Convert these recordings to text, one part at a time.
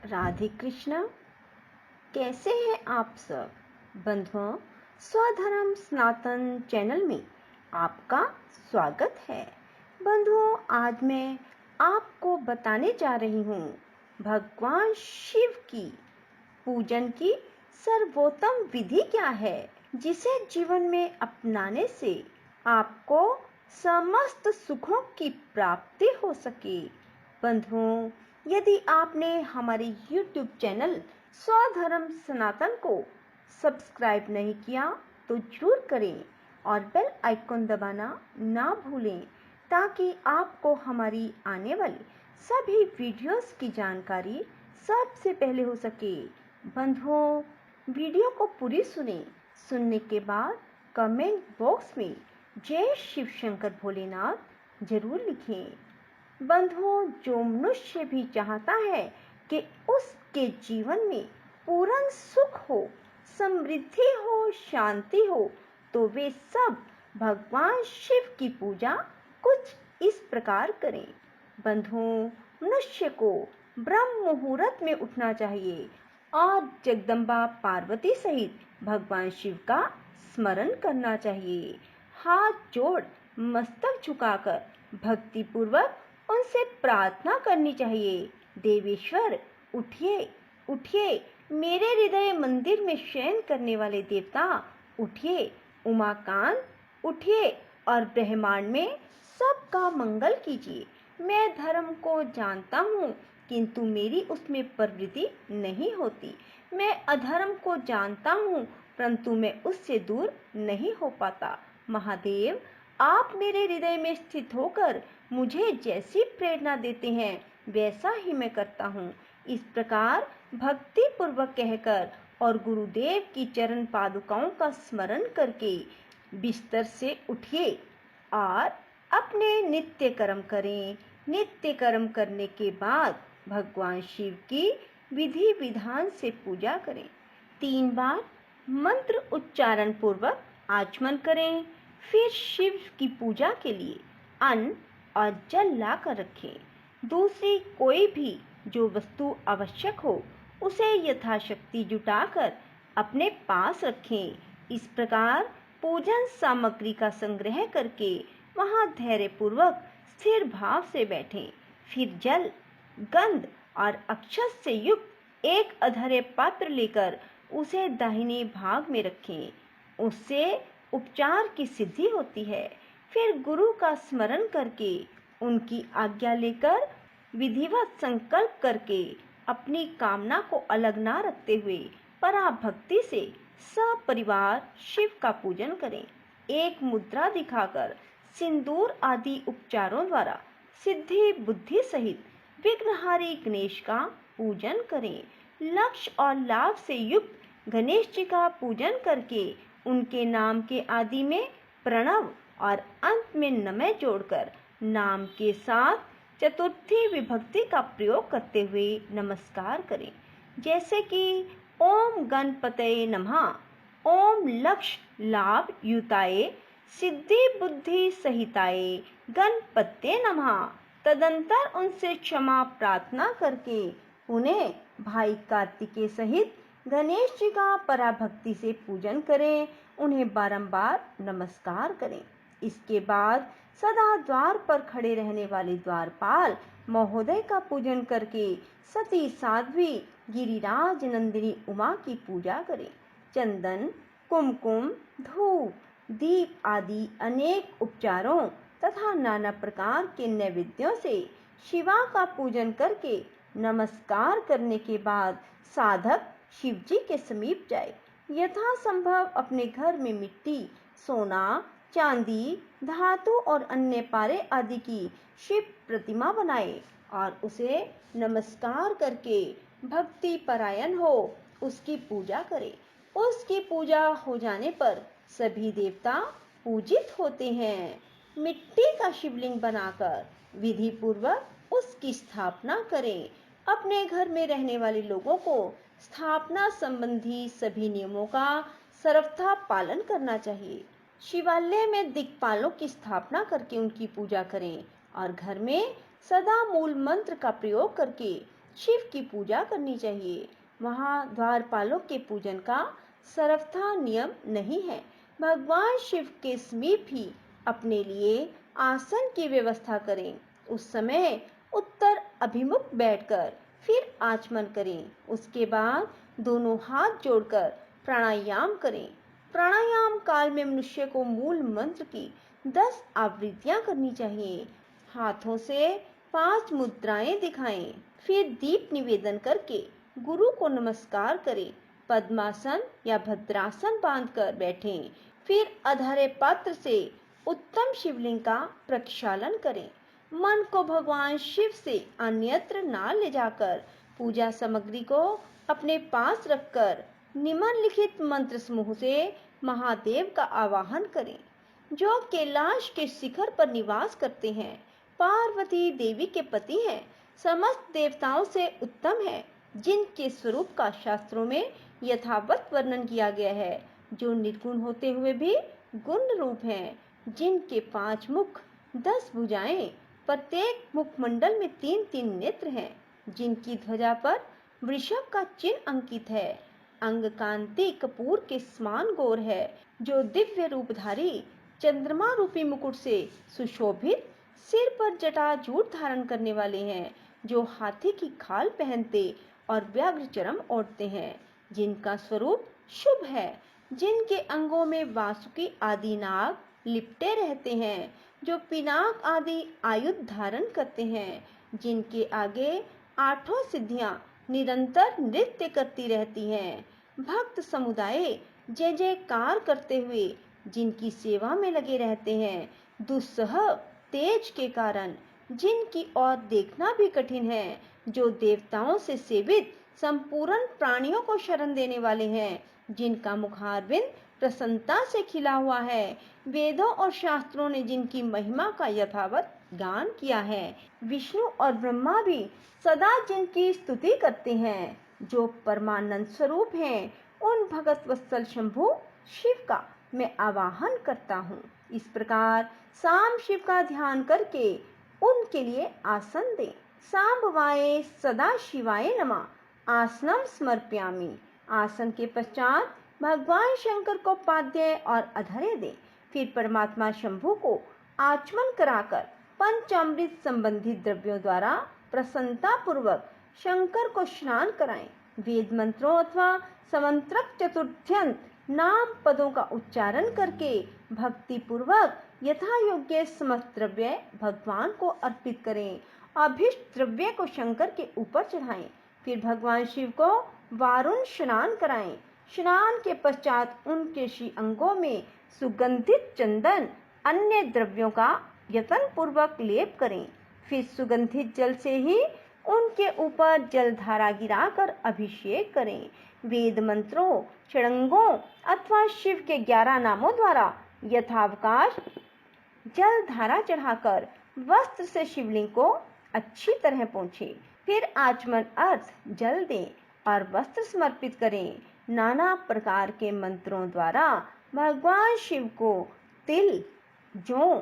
राधे कृष्णा। कैसे हैं आप सब बंधुओं? स्वधर्म सनातन चैनल में आपका स्वागत है। बंधुओं, आज मैं आपको बताने जा रही हूँ भगवान शिव की पूजन की सर्वोत्तम विधि क्या है, जिसे जीवन में अपनाने से आपको समस्त सुखों की प्राप्ति हो सके। बंधुओं, यदि आपने हमारे YouTube चैनल स्वधर्म सनातन को सब्सक्राइब नहीं किया तो जरूर करें और बेल आइकन दबाना ना भूलें, ताकि आपको हमारी आने वाली सभी वीडियोस की जानकारी सबसे पहले हो सके। बंधुओं, वीडियो को पूरी सुनने के बाद कमेंट बॉक्स में जय शिव शंकर भोलेनाथ जरूर लिखें। बंधुओं, जो मनुष्य भी चाहता है कि उसके जीवन में पूर्ण सुख हो, समृद्धि हो, शांति हो, तो वे सब भगवान शिव की पूजा कुछ इस प्रकार करें। बंधुओं, मनुष्य को ब्रह्म मुहूर्त में उठना चाहिए और जगदम्बा पार्वती सहित भगवान शिव का स्मरण करना चाहिए। हाथ जोड़ मस्तक झुकाकर भक्ति पूर्वक उनसे प्रार्थना करनी चाहिए। देवेश्वर उठिए, उठिए, मेरे हृदय मंदिर में शयन करने वाले देवता उठिए। उमाकांत उठिए और ब्रह्मांड में सबका मंगल कीजिए। मैं धर्म को जानता हूँ, किंतु मेरी उसमें प्रवृत्ति नहीं होती। मैं अधर्म को जानता हूँ, परंतु मैं उससे दूर नहीं हो पाता। महादेव, आप मेरे हृदय में स्थित होकर मुझे जैसी प्रेरणा देते हैं वैसा ही मैं करता हूँ। इस प्रकार भक्ति पूर्वक कहकर और गुरुदेव की चरण पादुकाओं का स्मरण करके बिस्तर से उठिए और अपने नित्य कर्म करें। नित्य कर्म करने के बाद भगवान शिव की विधि विधान से पूजा करें। 3 बार मंत्र उच्चारण पूर्वक आचमन करें। फिर शिव की पूजा के लिए अन्न और जल ला कर रखें। दूसरी कोई भी जो वस्तु आवश्यक हो उसे यथाशक्ति जुटाकर अपने पास रखें। इस प्रकार पूजन सामग्री का संग्रह करके वहां धैर्य पूर्वक स्थिर भाव से बैठें। फिर जल, गंध और अक्षत से युक्त एक अधर्य पात्र लेकर उसे दाहिने भाग में रखें। उससे उपचार की सिद्धि होती है। फिर गुरु का स्मरण करके उनकी आज्ञा लेकर विधिवत संकल्प करके अपनी कामना को अलग ना रखते हुए पराभक्ति से सपरिवार शिव का पूजन करें। एक मुद्रा दिखाकर सिंदूर आदि उपचारों द्वारा सिद्धि बुद्धि सहित विघ्नहारी गणेश का पूजन करें। लक्ष्य और लाभ से युक्त गणेश जी का पूजन करके उनके नाम के आदि में प्रणव और अंत में नमः जोड़कर नाम के साथ चतुर्थी विभक्ति का प्रयोग करते हुए नमस्कार करें, जैसे कि ओम गणपतये नमः, ओम लक्ष्य लाभ युताय सिद्धि बुद्धि सहिताय गणपतये नमः। तदंतर उनसे क्षमा प्रार्थना करके उन्हें भाई कार्तिकेय सहित गणेश जी का पराभक्ति से पूजन करें। उन्हें बारंबार नमस्कार करें। इसके बाद सदा द्वार पर खड़े रहने वाले द्वारपाल महोदय का पूजन करके सती साध्वी गिरिराज नंदिनी उमा की पूजा करें। चंदन, कुमकुम, धूप, दीप आदि अनेक उपचारों तथा नाना प्रकार के नैवेद्यों से शिवा का पूजन करके नमस्कार करने के बाद साधक शिव जी के समीप जाए। यथासंभव अपने घर में मिट्टी, सोना, चांदी, धातु और अन्य पारे आदि की शिव प्रतिमा बनाए और उसे नमस्कार करके भक्ति परायण हो उसकी पूजा करे। उसकी पूजा हो जाने पर सभी देवता पूजित होते हैं। मिट्टी का शिवलिंग बनाकर विधि पूर्वक उसकी स्थापना करें। अपने घर में रहने वाले लोगों को स्थापना संबंधी सभी नियमों का सर्वथा पालन करना चाहिए। शिवालय में दिक्पालों की स्थापना करके उनकी पूजा करें और घर में सदा मूल मंत्र का प्रयोग करके शिव की पूजा करनी चाहिए। वहाँ द्वारपालों के पूजन का सर्वथा नियम नहीं है। भगवान शिव के समीप ही अपने लिए आसन की व्यवस्था करें। उस समय उत्तर अभिमुख बैठकर फिर आचमन करें। उसके बाद दोनों हाथ जोड़कर प्राणायाम करें। प्राणायाम काल में मनुष्य को मूल मंत्र की 10 आवृत्तियां करनी चाहिए। हाथों से 5 मुद्राएं दिखाएं। फिर दीप निवेदन करके गुरु को नमस्कार करें। पद्मासन या भद्रासन बांधकर बैठें। फिर अधरे पात्र से उत्तम शिवलिंग का प्रक्षालन करें। मन को भगवान शिव से अन्यत्र ना ले जाकर पूजा सामग्री को अपने पास रखकर निम्नलिखित मंत्र समूह से महादेव का आवाहन करें, जो कैलाश के शिखर पर निवास करते हैं, पार्वती देवी के पति हैं, समस्त देवताओं से उत्तम है, जिनके स्वरूप का शास्त्रों में यथावत वर्णन किया गया है, जो निर्गुण होते हुए भी गुण रूप हैं, जिनके 5 मुख 10 भुजाएं, प्रत्येक मुखमंडल में 3-3 नेत्र हैं, जिनकी ध्वजा पर वृषभ का चिन्ह अंकित है, अंग कांति कपूर के समान गौर है, जो दिव्य रूपधारी चंद्रमा रूपी मुकुट से सुशोभित, सिर पर जटाजूट धारण करने वाले हैं, जो हाथी की खाल पहनते और व्याघ्र चरम ओढ़ते हैं, जिनका स्वरूप शुभ है, जिनके अंगों में वासुकी आदि नाग लिपटे रहते हैं, जो पिनाक आदि आयुध धारण करते हैं, जिनके आगे 8 सिद्धियां निरंतर नृत्य करती रहती हैं, भक्त समुदाय जय जयकार करते हुए जिनकी सेवा में लगे रहते हैं, दुस्सह तेज के कारण जिनकी ओर देखना भी कठिन है, जो देवताओं से सेवित संपूर्ण प्राणियों को शरण देने वाले हैं, जिनका मुखारविंद प्रसन्नता से खिला हुआ है, वेदों और शास्त्रों ने जिनकी महिमा का यथावत गान किया है, विष्णु और ब्रह्मा भी सदा जिनकी स्तुति करते हैं, जो परमानंद स्वरूप हैं, उन भगत वत्सल शंभु शिव का मैं आवाहन करता हूँ। इस प्रकार साम शिव का ध्यान करके उनके लिए आसन दें। सांबवाय सदा शिवाय नमः आसनम समर्पयामि। आसन के पश्चात भगवान शंकर को पाद्य और अधरे दें। फिर परमात्मा शंभु को आचमन कराकर पंचामृत संबंधित द्रव्यों द्वारा प्रसन्नता पूर्वक शंकर को स्नान कराएं। वेद मंत्रों अथवा समंत्रक चतुर्थ्यंत नाम पदों का उच्चारण करके भक्ति पूर्वक यथा योग्य समस्त द्रव्य भगवान को अर्पित करें। अभिष्ट द्रव्य को शंकर के ऊपर चढ़ाएं। फिर भगवान शिव को वारुण स्नान कराएं। स्नान के पश्चात उनके श्री अंगों में सुगंधित चंदन अन्य द्रव्यों का यत्न पूर्वक लेप करें। फिर सुगंधित जल से ही उनके ऊपर जलधारा गिराकर अभिषेक करें। वेद मंत्रों, षडंगों अथवा शिव के 11 नामों द्वारा यथावकाश जलधारा चढ़ाकर वस्त्र से शिवलिंग को अच्छी तरह पोंछें। फिर आचमन अर्थ जल दें और वस्त्र समर्पित करें। नाना प्रकार के मंत्रों द्वारा भगवान शिव को तिल, जौ,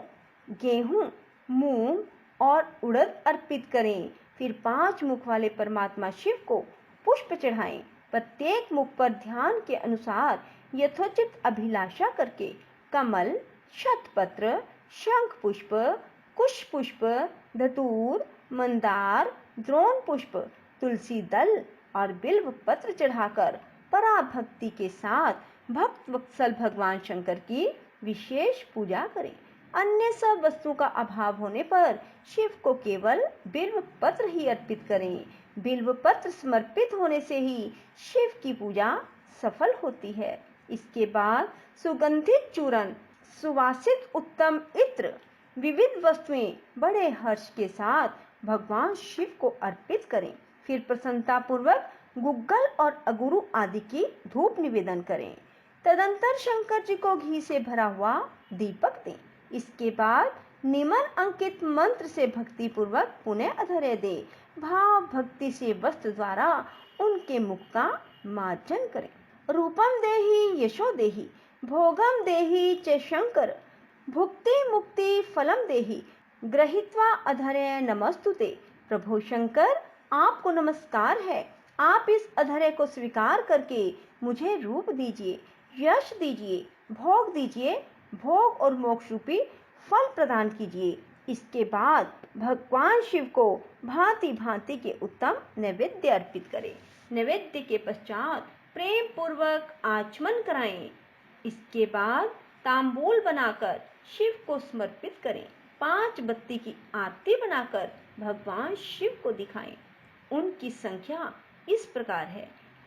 गेहूं, मूंग और उड़द अर्पित करें। फिर 5 मुख वाले परमात्मा शिव को पुष्प चढ़ाएं। प्रत्येक मुख पर ध्यान के अनुसार यथोचित अभिलाषा करके कमल, शतपत्र, शंख पुष्प, कुश पुष्प, धतूर, मंदार, द्रोण पुष्प, तुलसी दल और बिल्व पत्र चढ़ाकर पराभक्ति के साथ भक्त वत्सल भगवान शंकर की विशेष पूजा करें। अन्य सब वस्तु का अभाव होने पर शिव को केवल बिल्व पत्र ही अर्पित करें। बिल्व पत्र समर्पित होने से ही शिव की पूजा सफल होती है। इसके बाद सुगंधित चूर्ण, सुवासित उत्तम इत्र, विविध वस्तुएं बड़े हर्ष के साथ भगवान शिव को अर्पित करें। फिर प्रसन्नता पूर्वक गुग्गल और अगुरु आदि की धूप निवेदन करें। तदंतर शंकर जी को घी से भरा हुआ दीपक दें। इसके बाद निम्न अंकित मंत्र से भक्ति पूर्वक पुनः अधरे दे। भाव भक्ति से वस्त्र द्वारा उनके मुख का मार्जन करें। रूपम देहि यशो देहि भोगम देहि च शंकर भुक्ति मुक्ति फलम देहि गृहीत्वा अधरे नमस्तुते। प्रभु शंकर, आपको नमस्कार है। आप इस अधर्य को स्वीकार करके मुझे रूप दीजिए, यश दीजिए, भोग दीजिए, भोग और मोक्ष रूपी फल प्रदान कीजिए। इसके बाद भगवान शिव को भांति भांति के उत्तम नैवेद्य अर्पित करें। नैवेद्य के पश्चात प्रेम पूर्वक आचमन कराएं। इसके बाद तांबूल बनाकर शिव को समर्पित करें। 5 बत्ती की आरती बनाकर भगवान शिव को दिखाएं। उनकी संख्या इस प्रकार है: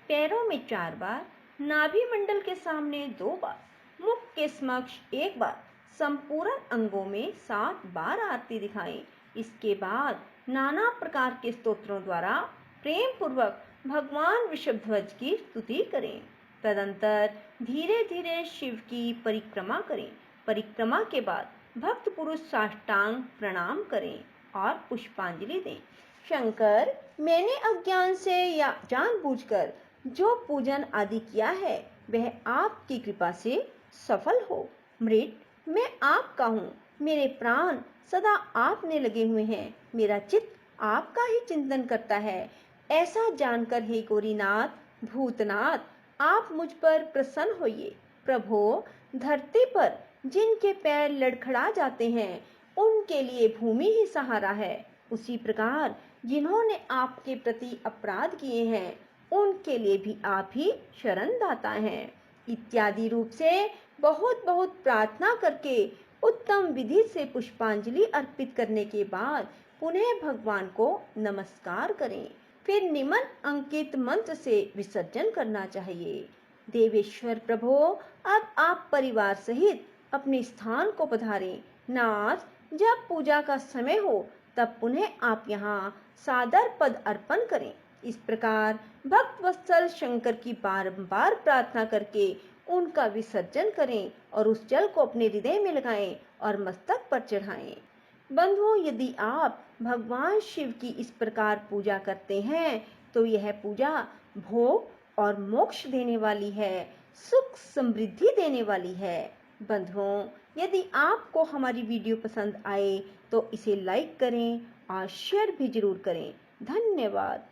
पैरों में 4 बार, नाभि मंडल के सामने 2 बार, मुख के समक्ष 1 बार, संपूर्ण अंगों में 7 बार आरती दिखाएं। इसके बाद नाना प्रकार के स्तोत्रों द्वारा प्रेम पूर्वक भगवान वृषभध्वज की स्तुति करें। तदंतर धीरे धीरे शिव की परिक्रमा करें। परिक्रमा के बाद भक्त पुरुष साष्टांग प्रणाम करें और पुष्पांजलि दें। शंकर, मैंने अज्ञान से या जानबूझकर जो पूजन आदि किया है वह आपकी कृपा से सफल हो। मृत, मैं आपका हूँ। मेरे प्राण सदा आप में लगे हुए हैं। मेरा चित्त आपका ही चिंतन करता है। ऐसा जानकर हे गौरीनाथ, भूतनाथ, आप मुझ पर प्रसन्न होइए। प्रभो, धरती पर जिनके पैर लड़खड़ा जाते हैं उनके लिए भूमि ही सहारा है। उसी प्रकार जिन्होंने आपके प्रति अपराध किए हैं उनके लिए भी आप ही शरण दाता हैं। इत्यादि रूप से बहुत बहुत प्रार्थना करके उत्तम विधि से पुष्पांजलि अर्पित करने के बाद पुनः भगवान को नमस्कार करें। फिर निम्न अंकित मंत्र से विसर्जन करना चाहिए। देवेश्वर प्रभो, अब आप परिवार सहित अपने स्थान को पधारें। नाथ, जब पूजा का समय हो तब पुनः आप यहाँ सादर पद अर्पण करें। इस प्रकार भक्त वत्सल शंकर की बारंबार प्रार्थना करके उनका विसर्जन करें और उस जल को अपने हृदय में लगाएं और मस्तक पर चढ़ाएं। बंधुओं, यदि आप भगवान शिव की इस प्रकार पूजा करते हैं तो यह पूजा भोग और मोक्ष देने वाली है, सुख समृद्धि देने वाली है। बंधुओं, यदि आपको हमारी वीडियो पसंद आए तो इसे लाइक करें और शेयर भी जरूर करें। धन्यवाद।